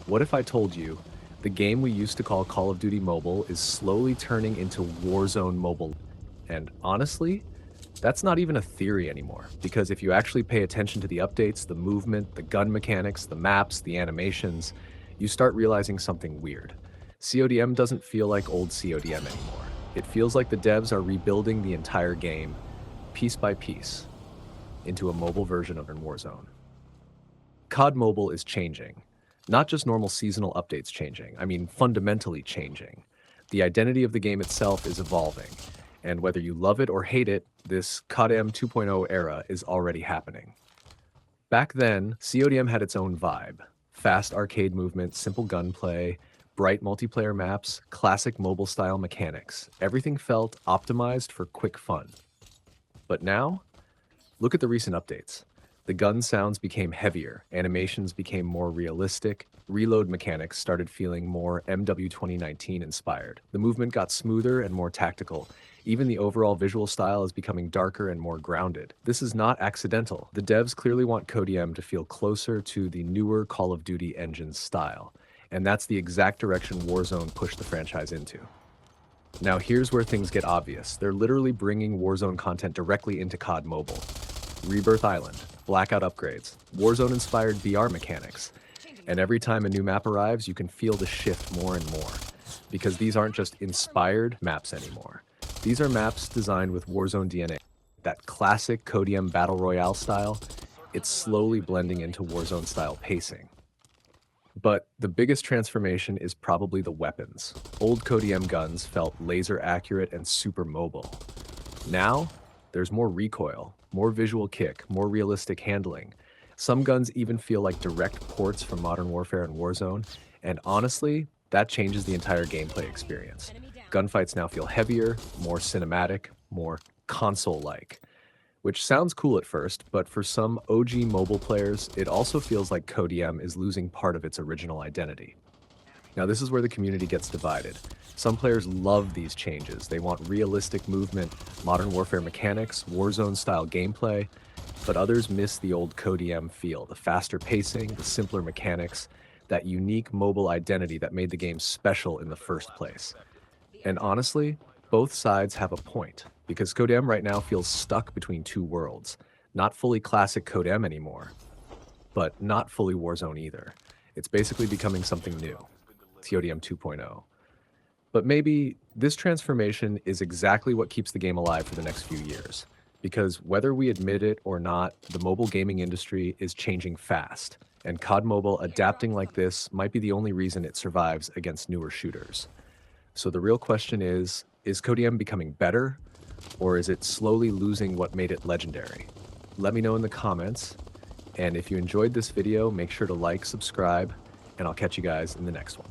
What if I told you the game we used to call Call of Duty Mobile is slowly turning into Warzone Mobile? And honestly, that's not even a theory anymore, because if you actually pay attention to the updates, the movement, the gun mechanics, the maps, the animations, you start realizing something weird. CODM doesn't feel like old CODM anymore. It feels like the devs are rebuilding the entire game, piece by piece, into a mobile version of Warzone. COD Mobile is changing. Not just normal seasonal updates changing, I mean fundamentally changing. The identity of the game itself is evolving, and whether you love it or hate it, this CODM 2.0 era is already happening. Back then, CODM had its own vibe. Fast arcade movement, simple gunplay, bright multiplayer maps, classic mobile-style mechanics. Everything felt optimized for quick fun. But now, look at the recent updates. The gun sounds became heavier, animations became more realistic, reload mechanics started feeling more MW 2019 inspired. The movement got smoother and more tactical. Even the overall visual style is becoming darker and more grounded. This is not accidental. The devs clearly want CODM to feel closer to the newer Call of Duty engine's style, and that's the exact direction Warzone pushed the franchise into. Now here's where things get obvious. They're literally bringing Warzone content directly into COD Mobile. Rebirth Island, Blackout upgrades, Warzone-inspired VR mechanics. And every time a new map arrives, you can feel the shift more and more. Because these aren't just inspired maps anymore. These are maps designed with Warzone DNA. That classic CODM Battle Royale style, it's slowly blending into Warzone-style pacing. But the biggest transformation is probably the weapons. Old CODM guns felt laser accurate and super mobile. Now, there's more recoil, more visual kick, more realistic handling. Some guns even feel like direct ports from Modern Warfare and Warzone, and honestly, that changes the entire gameplay experience. Gunfights now feel heavier, more cinematic, more console-like. Which sounds cool at first, but for some OG mobile players, it also feels like CODM is losing part of its original identity. Now, this is where the community gets divided. Some players love these changes. They want realistic movement, Modern Warfare mechanics, Warzone-style gameplay, but others miss the old CODM feel, the faster pacing, the simpler mechanics, that unique mobile identity that made the game special in the first place. And honestly, both sides have a point, because CODM right now feels stuck between two worlds. Not fully classic CODM anymore, but not fully Warzone either. It's basically becoming something new, CODM 2.0. But maybe this transformation is exactly what keeps the game alive for the next few years. Because whether we admit it or not, the mobile gaming industry is changing fast, and COD Mobile adapting like this might be the only reason it survives against newer shooters. So the real question is CODM becoming better, or is it slowly losing what made it legendary? Let me know in the comments, and if you enjoyed this video, make sure to like, subscribe, and I'll catch you guys in the next one.